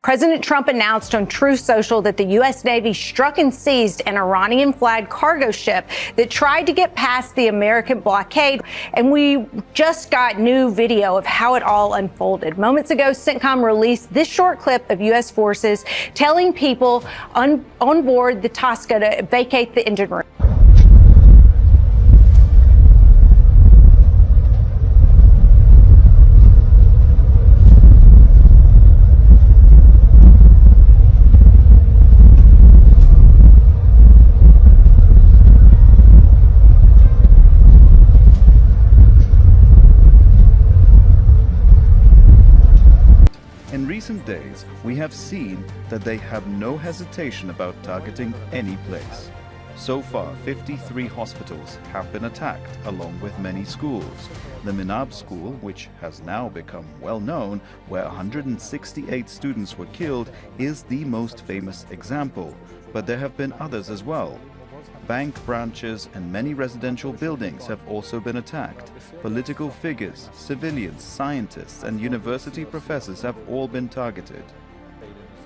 President Trump announced on Truth Social that the U.S. Navy struck and seized an Iranian-flagged cargo ship that tried to get past the American blockade. And we just got new video of how it all unfolded. Moments ago, CENTCOM released this short clip of U.S. forces telling people on board the Tosca to vacate the engine room. In recent days, we have seen that they have no hesitation about targeting any place. So far, 53 hospitals have been attacked, along with many schools. The Minab school, which has now become well known, where 168 students were killed, is the most famous example, but there have been others as well. Bank branches and many residential buildings have also been attacked. Political figures, civilians, scientists, and university professors have all been targeted.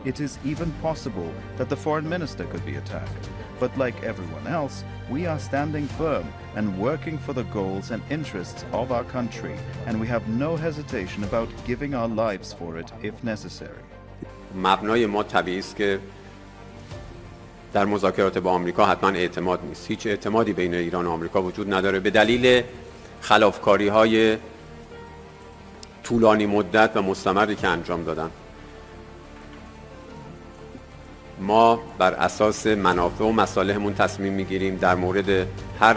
It is even possible that the foreign minister could be attacked. But like everyone else, we are standing firm and working for the goals and interests of our country, and we have no hesitation about giving our lives for it if necessary. مبنای ما طبیعی است که در مذاکرات با آمریکا حتما اعتماد نیست. هیچ اعتمادی بین ایران و آمریکا وجود نداره به دلیل خلافکاری‌های طولانی مدت و مستمری که انجام دادن. ما بر اساس منافع و مصالحمون تصمیم میگیریم. در مورد هر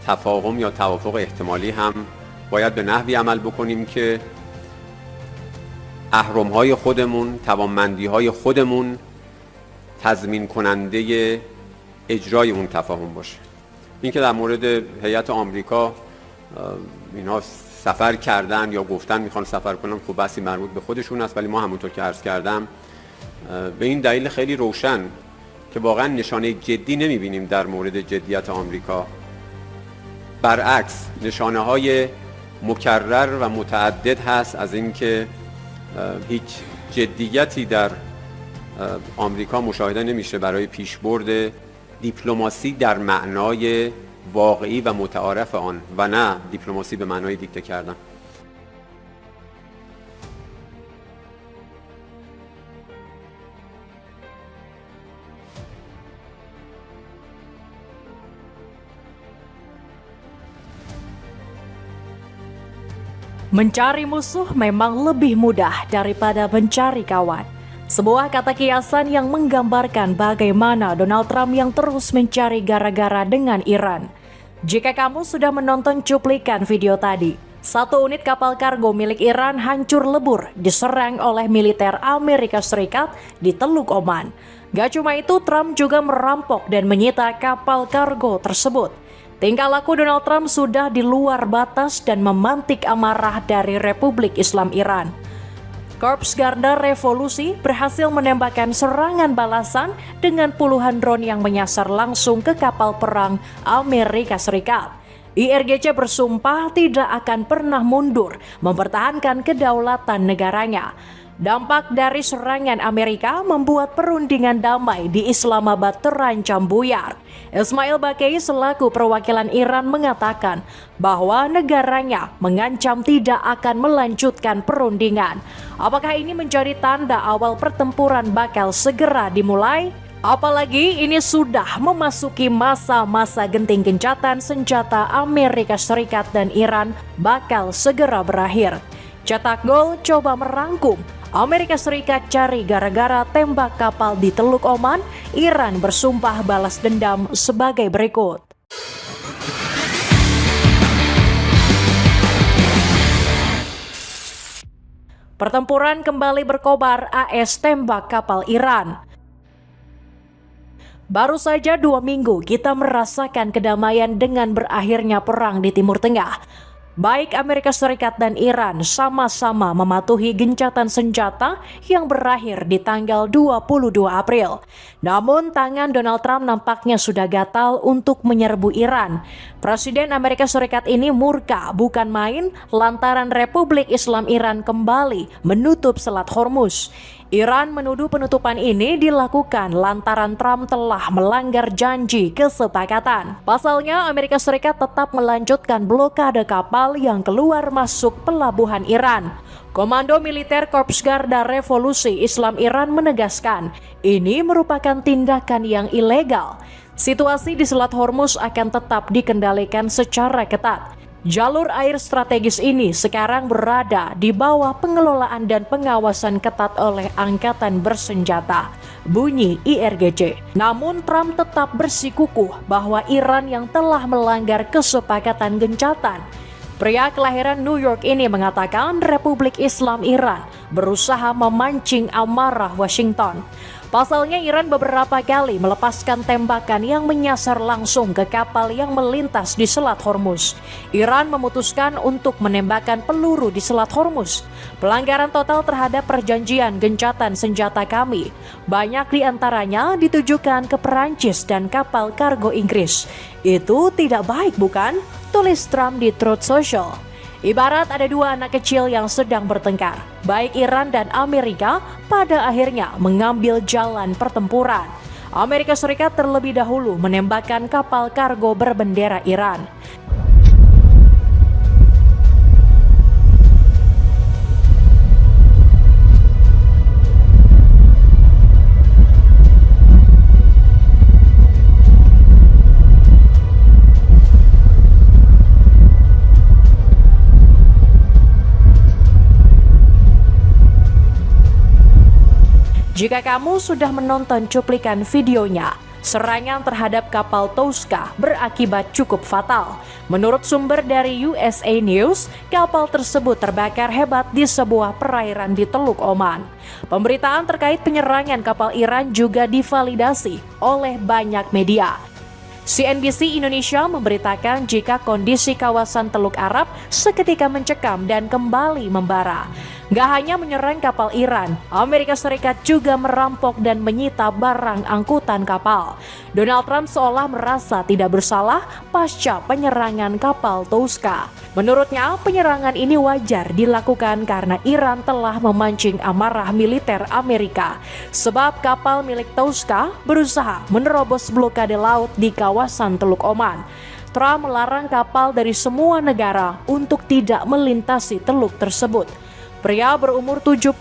تفاهم یا توافق احتمالی هم باید به نحوی عمل بکنیم که اهرم‌های خودمون، توانمندی‌های خودمون تضمین کننده اجرای اون تفاهم باشه. این که در مورد هیئت آمریکا اینها سفر کردن یا گفتن میخوان سفر کنن، خب بحثی مربوط به خودشون است، ولی ما همونطور که عرض کردم به این دلیل خیلی روشن که واقعا نشانه جدی نمیبینیم در مورد جدیت آمریکا. برعکس نشانه های مکرر و متعدد هست از اینکه هیچ جدیتی در آمریکا مشاهده نمیشه برای پیشبرد دیپلماسی در معنای واقعی و متعارف آن و نه دیپلماسی به معنای دیکته کردن. Mencari musuh memang lebih mudah daripada mencari kawan. Sebuah kata kiasan yang menggambarkan bagaimana Donald Trump yang terus mencari gara-gara dengan Iran. Jika kamu sudah menonton cuplikan video tadi, satu unit kapal kargo milik Iran hancur lebur diserang oleh militer Amerika Serikat di Teluk Oman. Gak cuma itu, Trump juga merampok dan menyita kapal kargo tersebut. Tingkah laku Donald Trump sudah di luar batas dan memantik amarah dari Republik Islam Iran. Korps Garda Revolusi berhasil menembakkan serangan balasan dengan puluhan drone yang menyasar langsung ke kapal perang Amerika Serikat. IRGC bersumpah tidak akan pernah mundur mempertahankan kedaulatan negaranya. Dampak dari serangan Amerika membuat perundingan damai di Islamabad terancam buyar. Ismail Baqai selaku perwakilan Iran mengatakan bahwa negaranya mengancam tidak akan melanjutkan perundingan. Apakah ini menjadi tanda awal pertempuran bakal segera dimulai? Apalagi ini sudah memasuki masa-masa genting gencatan senjata Amerika Serikat dan Iran bakal segera berakhir. Cetak Gol coba merangkum. Amerika Serikat cari gara-gara tembak kapal di Teluk Oman. Iran bersumpah balas dendam sebagai berikut. Pertempuran kembali berkobar, AS tembak kapal Iran. Baru saja 2 minggu kita merasakan kedamaian dengan berakhirnya perang di Timur Tengah. Baik Amerika Serikat dan Iran sama-sama mematuhi gencatan senjata yang berakhir di tanggal 22 April. Namun tangan Donald Trump nampaknya sudah gatal untuk menyerbu Iran. Presiden Amerika Serikat ini murka bukan main lantaran Republik Islam Iran kembali menutup Selat Hormuz. Iran menuduh penutupan ini dilakukan lantaran Trump telah melanggar janji kesepakatan. Pasalnya, Amerika Serikat tetap melanjutkan blokade kapal yang keluar masuk pelabuhan Iran. Komando Militer Korps Garda Revolusi Islam Iran menegaskan, ini merupakan tindakan yang ilegal. Situasi di Selat Hormuz akan tetap dikendalikan secara ketat. Jalur air strategis ini sekarang berada di bawah pengelolaan dan pengawasan ketat oleh Angkatan Bersenjata, bunyi IRGC. Namun Trump tetap bersikukuh bahwa Iran yang telah melanggar kesepakatan gencatan. Pria kelahiran New York ini mengatakan Republik Islam Iran berusaha memancing amarah Washington. Pasalnya Iran beberapa kali melepaskan tembakan yang menyasar langsung ke kapal yang melintas di Selat Hormuz. Iran memutuskan untuk menembakkan peluru di Selat Hormuz. Pelanggaran total terhadap perjanjian gencatan senjata kami. Banyak di antaranya ditujukan ke Perancis dan kapal kargo Inggris. Itu tidak baik bukan? Tulis Trump di Truth Social. Ibarat ada dua anak kecil yang sedang bertengkar, baik Iran dan Amerika pada akhirnya mengambil jalan pertempuran. Amerika Serikat terlebih dahulu menembakkan kapal kargo berbendera Iran. Jika kamu sudah menonton cuplikan videonya, serangan terhadap kapal Toska berakibat cukup fatal. Menurut sumber dari USA News, kapal tersebut terbakar hebat di sebuah perairan di Teluk Oman. Pemberitaan terkait penyerangan kapal Iran juga divalidasi oleh banyak media. CNBC Indonesia memberitakan jika kondisi kawasan Teluk Arab seketika mencekam dan kembali membara. Gak hanya menyerang kapal Iran, Amerika Serikat juga merampok dan menyita barang angkutan kapal. Donald Trump seolah merasa tidak bersalah pasca penyerangan kapal Toska. Menurutnya, penyerangan ini wajar dilakukan karena Iran telah memancing amarah militer Amerika. Sebab kapal milik Toska berusaha menerobos blokade laut di kawasan Teluk Oman. Trump melarang kapal dari semua negara untuk tidak melintasi teluk tersebut. Pria berumur 79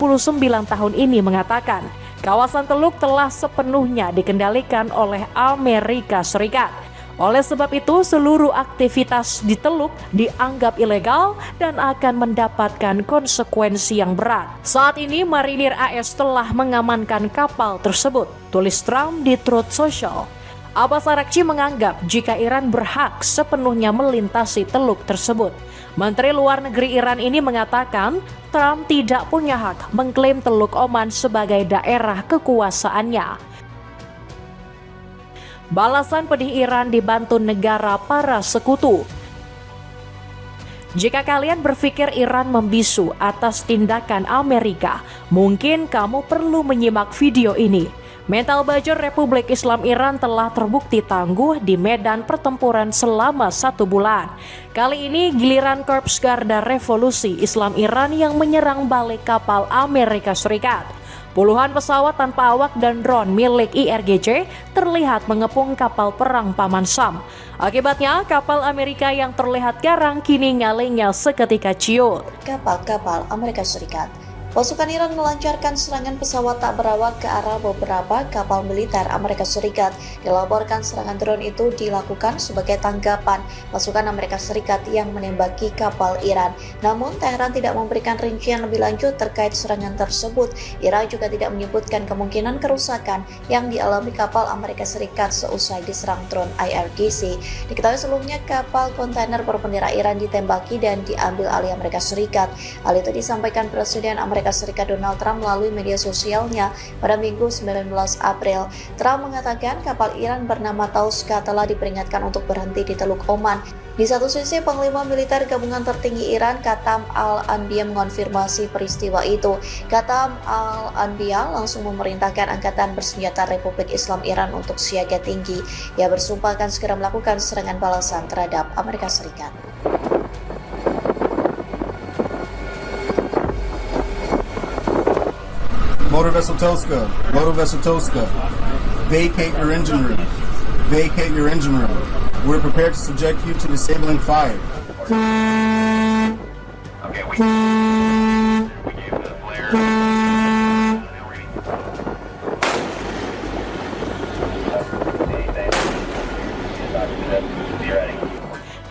tahun ini mengatakan, kawasan teluk telah sepenuhnya dikendalikan oleh Amerika Serikat. Oleh sebab itu, seluruh aktivitas di teluk dianggap ilegal dan akan mendapatkan konsekuensi yang berat. Saat ini, marinir AS telah mengamankan kapal tersebut, tulis Trump di Truth Social. Abbas Araghchi menganggap jika Iran berhak sepenuhnya melintasi teluk tersebut. Menteri Luar Negeri Iran ini mengatakan Trump tidak punya hak mengklaim Teluk Oman sebagai daerah kekuasaannya. Balasan pedih Iran dibantu negara para sekutu. Jika kalian berpikir Iran membisu atas tindakan Amerika, mungkin kamu perlu menyimak video ini. Mental bajor Republik Islam Iran telah terbukti tangguh di medan pertempuran selama 1 bulan. Kali ini giliran Korps Garda Revolusi Islam Iran yang menyerang balik kapal Amerika Serikat. Puluhan pesawat tanpa awak dan drone milik IRGC terlihat mengepung kapal perang Paman Sam. Akibatnya, kapal Amerika yang terlihat garang kini nyalinya seketika ciut. Kapal-kapal Amerika Serikat. Pasukan Iran melancarkan serangan pesawat tak berawak ke arah beberapa kapal militer Amerika Serikat. Dilaporkan serangan drone itu dilakukan sebagai tanggapan pasukan Amerika Serikat yang menembaki kapal Iran. Namun, Teheran tidak memberikan rincian lebih lanjut terkait serangan tersebut. Iran juga tidak menyebutkan kemungkinan kerusakan yang dialami kapal Amerika Serikat seusai diserang drone IRGC. Diketahui sebelumnya kapal kontainer berbendera Iran ditembaki dan diambil alih Amerika Serikat. Hal itu disampaikan Presiden Amerika Serikat Donald Trump melalui media sosialnya pada Minggu 19 April. Trump mengatakan kapal Iran bernama Toska telah diperingatkan untuk berhenti di Teluk Oman. Di satu sisi, Panglima Militer Gabungan Tertinggi Iran, Qatam Al-Anbiya mengonfirmasi peristiwa itu. Qatam Al-Anbiya langsung memerintahkan Angkatan Bersenjata Republik Islam Iran untuk siaga tinggi. Ia bersumpah akan segera melakukan serangan balasan terhadap Amerika Serikat. Motor Vessel Toska. Motor Vessel Toska. Vacate your engine room. Vacate your engine room. We're prepared to subject you to disabling fire. Okay, we gave the flare.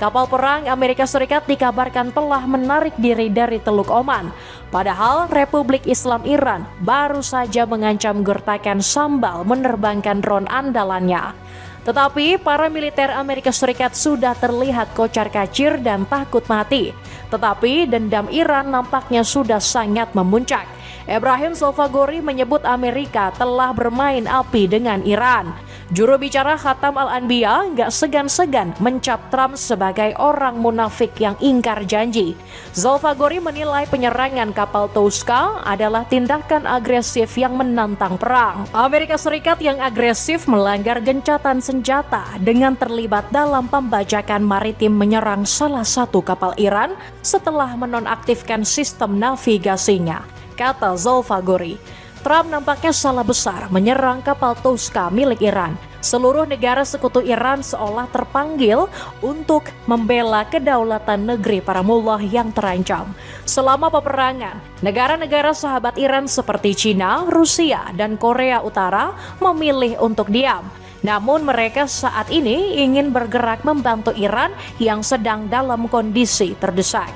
Kapal perang Amerika Serikat dikabarkan telah menarik diri dari Teluk Oman. Padahal Republik Islam Iran baru saja mengancam gertakan sambal menerbangkan drone andalannya. Tetapi para militer Amerika Serikat sudah terlihat kocar-kacir dan takut mati. Tetapi dendam Iran nampaknya sudah sangat memuncak. Ibrahim Solfagori menyebut Amerika telah bermain api dengan Iran. Juru bicara Khatam Al-Anbiya gak segan-segan mencap Trump sebagai orang munafik yang ingkar janji. Solfagori menilai penyerangan kapal Toska adalah tindakan agresif yang menantang perang. Amerika Serikat yang agresif melanggar gencatan senjata dengan terlibat dalam pembajakan maritim menyerang salah satu kapal Iran setelah menonaktifkan sistem navigasinya, kata Solfagori. Trump nampaknya salah besar menyerang kapal Toska milik Iran. Seluruh negara sekutu Iran seolah terpanggil untuk membela kedaulatan negeri para mullah yang terancam. Selama peperangan, negara-negara sahabat Iran seperti Cina, Rusia, dan Korea Utara memilih untuk diam. Namun mereka saat ini ingin bergerak membantu Iran yang sedang dalam kondisi terdesak.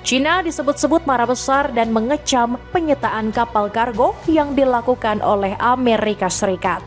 Cina disebut-sebut marah besar dan mengecam penyitaan kapal kargo yang dilakukan oleh Amerika Serikat.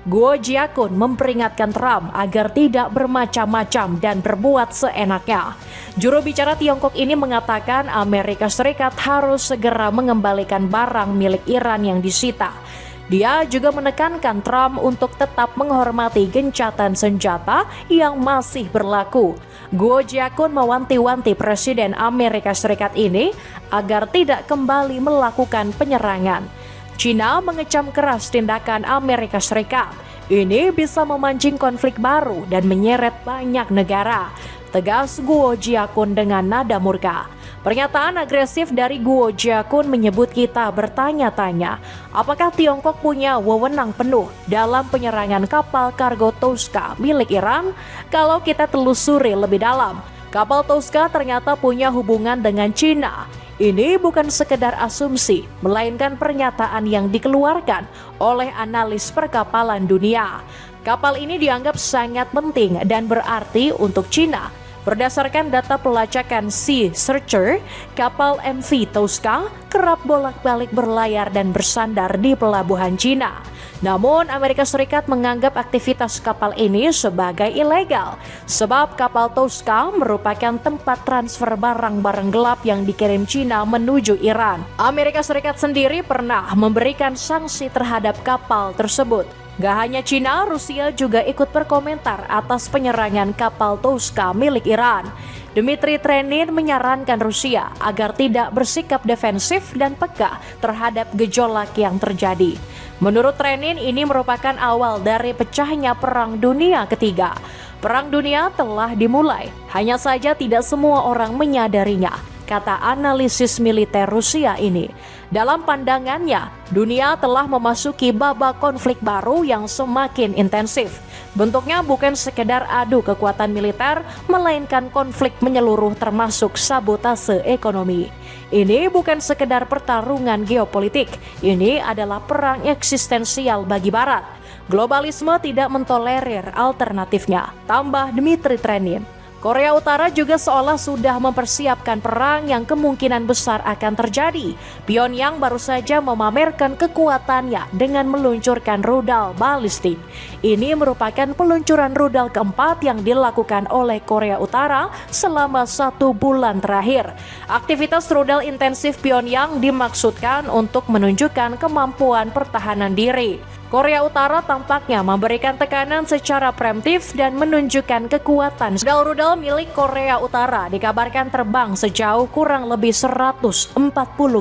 Guo Jiakun memperingatkan Trump agar tidak bermacam-macam dan berbuat seenaknya. Juru bicara Tiongkok ini mengatakan Amerika Serikat harus segera mengembalikan barang milik Iran yang disita. Dia juga menekankan Trump untuk tetap menghormati gencatan senjata yang masih berlaku. Guo Jiakun mewanti-wanti Presiden Amerika Serikat ini agar tidak kembali melakukan penyerangan. China mengecam keras tindakan Amerika Serikat. Ini bisa memancing konflik baru dan menyeret banyak negara, tegas Guo Jiakun dengan nada murka. Pernyataan agresif dari Guo Jiakun menyebut kita bertanya-tanya, apakah Tiongkok punya wewenang penuh dalam penyerangan kapal kargo Toska milik Iran? Kalau kita telusuri lebih dalam, kapal Toska ternyata punya hubungan dengan Cina. Ini bukan sekedar asumsi, melainkan pernyataan yang dikeluarkan oleh analis perkapalan dunia. Kapal ini dianggap sangat penting dan berarti untuk Cina. Berdasarkan data pelacakan Sea Searcher, kapal MV Toska kerap bolak-balik berlayar dan bersandar di pelabuhan Cina. Namun Amerika Serikat menganggap aktivitas kapal ini sebagai ilegal, sebab kapal Toska merupakan tempat transfer barang-barang gelap yang dikirim Cina menuju Iran. Amerika Serikat sendiri pernah memberikan sanksi terhadap kapal tersebut. Gak hanya Cina, Rusia juga ikut berkomentar atas penyerangan kapal Toska milik Iran. Dmitry Trenin menyarankan Rusia agar tidak bersikap defensif dan peka terhadap gejolak yang terjadi. Menurut Trenin, ini merupakan awal dari pecahnya Perang Dunia Ketiga. Perang dunia telah dimulai, hanya saja tidak semua orang menyadarinya, kata analisis militer Rusia ini. Dalam pandangannya, dunia telah memasuki babak konflik baru yang semakin intensif. Bentuknya bukan sekedar adu kekuatan militer, melainkan konflik menyeluruh termasuk sabotase ekonomi. Ini bukan sekedar pertarungan geopolitik, ini adalah perang eksistensial bagi Barat. Globalisme tidak mentolerir alternatifnya, tambah Dmitry Trenin. Korea Utara juga seolah sudah mempersiapkan perang yang kemungkinan besar akan terjadi. Pyongyang baru saja memamerkan kekuatannya dengan meluncurkan rudal balistik. Ini merupakan peluncuran rudal keempat yang dilakukan oleh Korea Utara selama 1 bulan terakhir. Aktivitas rudal intensif Pyongyang dimaksudkan untuk menunjukkan kemampuan pertahanan diri. Korea Utara tampaknya memberikan tekanan secara preemptif dan menunjukkan kekuatan. Rudal-rudal milik Korea Utara dikabarkan terbang sejauh kurang lebih 140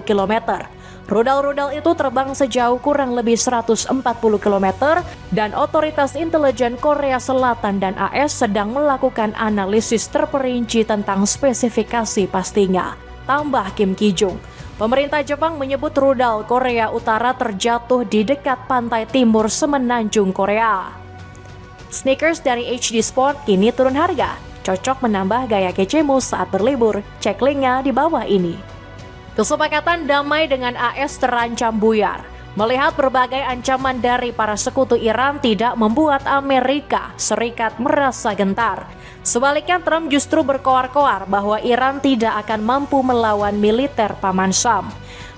km. Rudal-rudal itu terbang sejauh kurang lebih 140 km dan otoritas intelijen Korea Selatan dan AS sedang melakukan analisis terperinci tentang spesifikasi pastinya, tambah Kim Ki-jung. Pemerintah Jepang menyebut rudal Korea Utara terjatuh di dekat pantai timur semenanjung Korea. Sneakers dari HD Sport kini turun harga, cocok menambah gaya kecemu saat berlibur. Cek linknya di bawah ini. Kesepakatan damai dengan AS terancam buyar. Melihat berbagai ancaman dari para sekutu Iran tidak membuat Amerika Serikat merasa gentar. Sebaliknya, Trump justru berkoar-koar bahwa Iran tidak akan mampu melawan militer Paman Sam.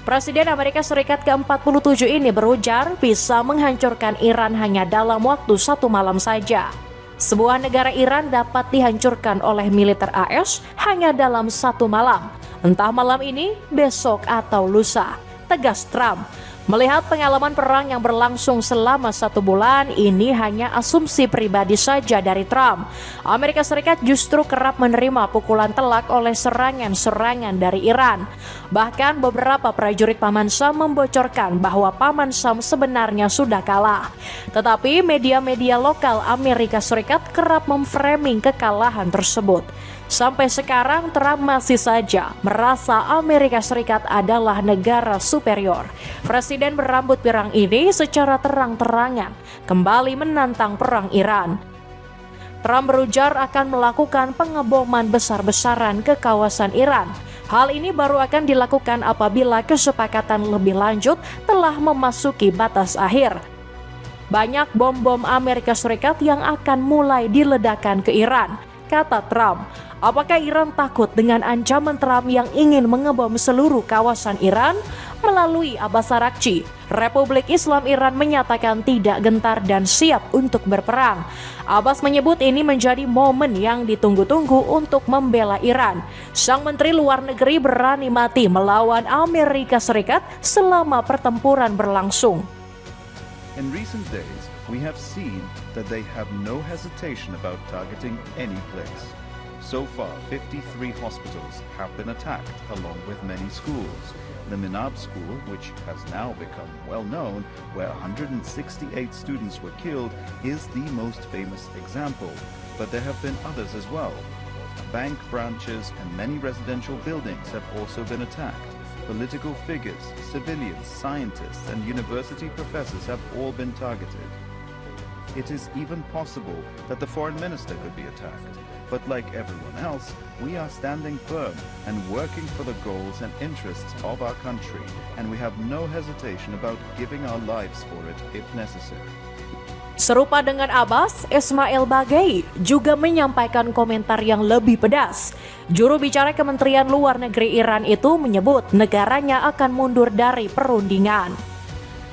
Presiden Amerika Serikat ke-47 ini berujar bisa menghancurkan Iran hanya dalam waktu 1 malam saja. Sebuah negara Iran dapat dihancurkan oleh militer AS hanya dalam 1 malam. Entah malam ini, besok atau lusa, tegas Trump. Melihat pengalaman perang yang berlangsung selama 1 bulan, ini hanya asumsi pribadi saja dari Trump. Amerika Serikat justru kerap menerima pukulan telak oleh serangan-serangan dari Iran. Bahkan beberapa prajurit Paman Sam membocorkan bahwa Paman Sam sebenarnya sudah kalah. Tetapi media-media lokal Amerika Serikat kerap memframing kekalahan tersebut. Sampai sekarang Trump masih saja merasa Amerika Serikat adalah negara superior. Presiden berambut pirang ini secara terang-terangan kembali menantang perang Iran. Trump berujar akan melakukan pengeboman besar-besaran ke kawasan Iran. Hal ini baru akan dilakukan apabila kesepakatan lebih lanjut telah memasuki batas akhir. Banyak bom-bom Amerika Serikat yang akan mulai diledakkan ke Iran, kata Trump. Apakah Iran takut dengan ancaman Trump yang ingin mengebom seluruh kawasan Iran? Melalui Abbas Araghchi, Republik Islam Iran menyatakan tidak gentar dan siap untuk berperang. Abbas menyebut ini menjadi momen yang ditunggu-tunggu untuk membela Iran. Sang Menteri Luar Negeri berani mati melawan Amerika Serikat selama pertempuran berlangsung. In recent days, we have seen that they have no hesitation about targeting any place. So far, 53 hospitals have been attacked, along with many schools. The Minab school, which has now become well known, where 168 students were killed, is the most famous example. But there have been others as well. Bank branches and many residential buildings have also been attacked. Political figures, civilians, scientists, and university professors have all been targeted. It is even possible that the foreign minister could be attacked. But like everyone else, we are standing firm and working for the goals and interests of our country, and we have no hesitation about giving our lives for it if necessary. Serupa dengan Abbas, Ismail Baghaei juga menyampaikan komentar yang lebih pedas. Juru bicara Kementerian Luar Negeri Iran itu menyebut negaranya akan mundur dari perundingan.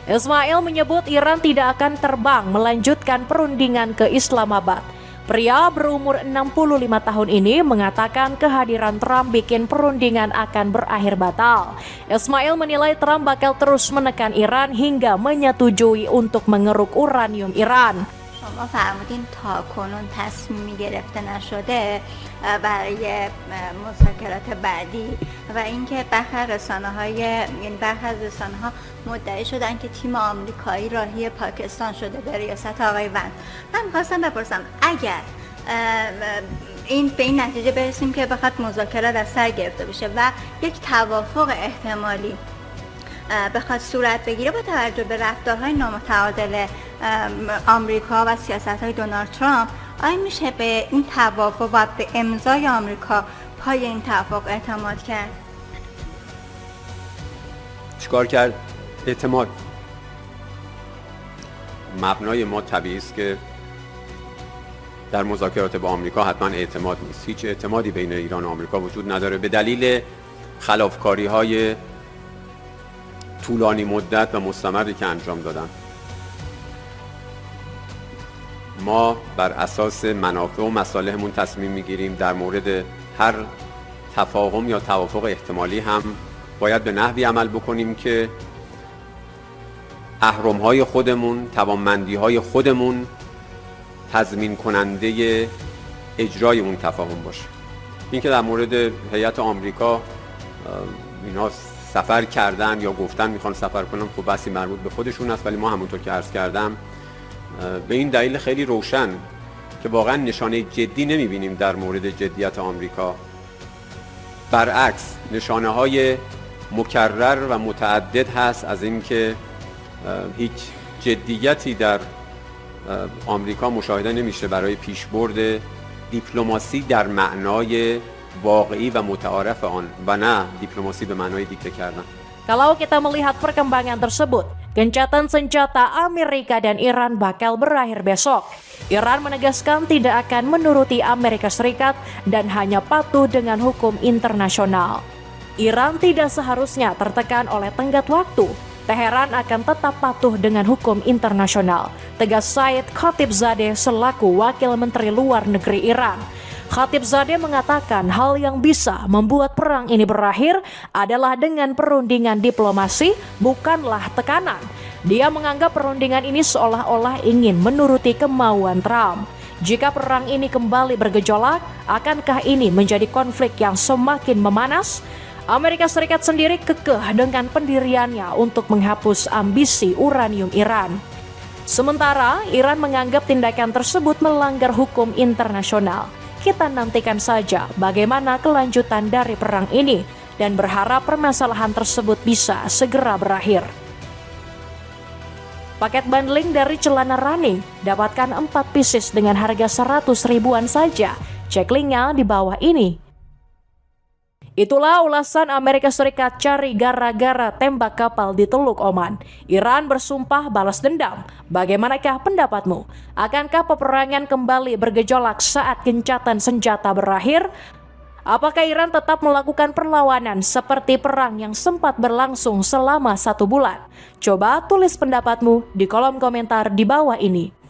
Ismail menyebut Iran tidak akan terbang melanjutkan perundingan ke Islamabad. Pria berumur 65 tahun ini mengatakan kehadiran Trump bikin perundingan akan berakhir batal. Ismail menilai Trump bakal terus menekan Iran hingga menyetujui untuk mengeruk uranium Iran. شما فرمودین تا کنون تصمیمی گرفته نشده برای مذاکرات بعدی و اینکه برخی از رسانه‌ها مدعی شدن که تیم آمریکایی راهی پاکستان شده به ریاست آقای ونس. من می‌خواستم بپرسم اگر به این نتیجه برسیم که بخواد مذاکرات از سر گرفته بشه و یک توافق احتمالی بخواد صورت بگیره با توجه به رفتارهای نامتعادل آمریکا و سیاست‌های دونالد ترامپ، آیا میشه به این توافق و به امضای آمریکا پای این توافق اعتماد کرد؟ چیکار کرد؟ اعتماد. مبنای ما طبیعی است که در مذاکرات با آمریکا حتما اعتماد نیست. هیچ اعتمادی بین ایران و آمریکا وجود نداره به دلیل خلافکاری‌های طولانی مدت و مستمری که انجام دادن. ما بر اساس منافع و مصالحمون تصمیم میگیریم. در مورد هر تفاهم یا توافق احتمالی هم باید به نحوی عمل بکنیم که اهرم‌های خودمون، توانمندی‌های خودمون تضمین کننده اجرای اون تفاهم باشه. این که در مورد هیئت آمریکا اینا سفر کردن یا گفتن میخوان سفر کنن، خب بحثی مربوط به خودشون است، ولی ما همونطور که عرض کردم به این دلیل خیلی روشن که واقعا نشانه جدی نمیبینیم در مورد جدیت آمریکا. برعکس نشانه های مکرر و متعدد هست از اینکه هیچ جدیتی در آمریکا مشاهده نمیشه برای پیشبرد دیپلماسی در معنای واقعی و متعارف آن و نه دیپلماسی به معنای دیکته کردن. Kalau kita melihat perkembangan tersebut, gencatan senjata Amerika dan Iran bakal berakhir besok. Iran menegaskan tidak akan menuruti Amerika Serikat dan hanya patuh dengan hukum internasional. Iran tidak seharusnya tertekan oleh tenggat waktu. Teheran akan tetap patuh dengan hukum internasional, tegas Said Khatibzadeh selaku Wakil Menteri Luar Negeri Iran. Khatibzadeh mengatakan hal yang bisa membuat perang ini berakhir adalah dengan perundingan diplomasi, bukanlah tekanan. Dia menganggap perundingan ini seolah-olah ingin menuruti kemauan Trump. Jika perang ini kembali bergejolak, akankah ini menjadi konflik yang semakin memanas? Amerika Serikat sendiri kekeh dengan pendiriannya untuk menghapus ambisi uranium Iran. Sementara Iran menganggap tindakan tersebut melanggar hukum internasional. Kita nantikan saja bagaimana kelanjutan dari perang ini dan berharap permasalahan tersebut bisa segera berakhir. Paket bundling dari celana running, dapatkan 4 pieces dengan harga 100 ribuan saja. Cek linknya di bawah ini. Itulah ulasan Amerika Serikat cari gara-gara tembak kapal di Teluk Oman. Iran bersumpah balas dendam. Bagaimanakah pendapatmu? Akankah peperangan kembali bergejolak saat gencatan senjata berakhir? Apakah Iran tetap melakukan perlawanan seperti perang yang sempat berlangsung selama 1 bulan? Coba tulis pendapatmu di kolom komentar di bawah ini.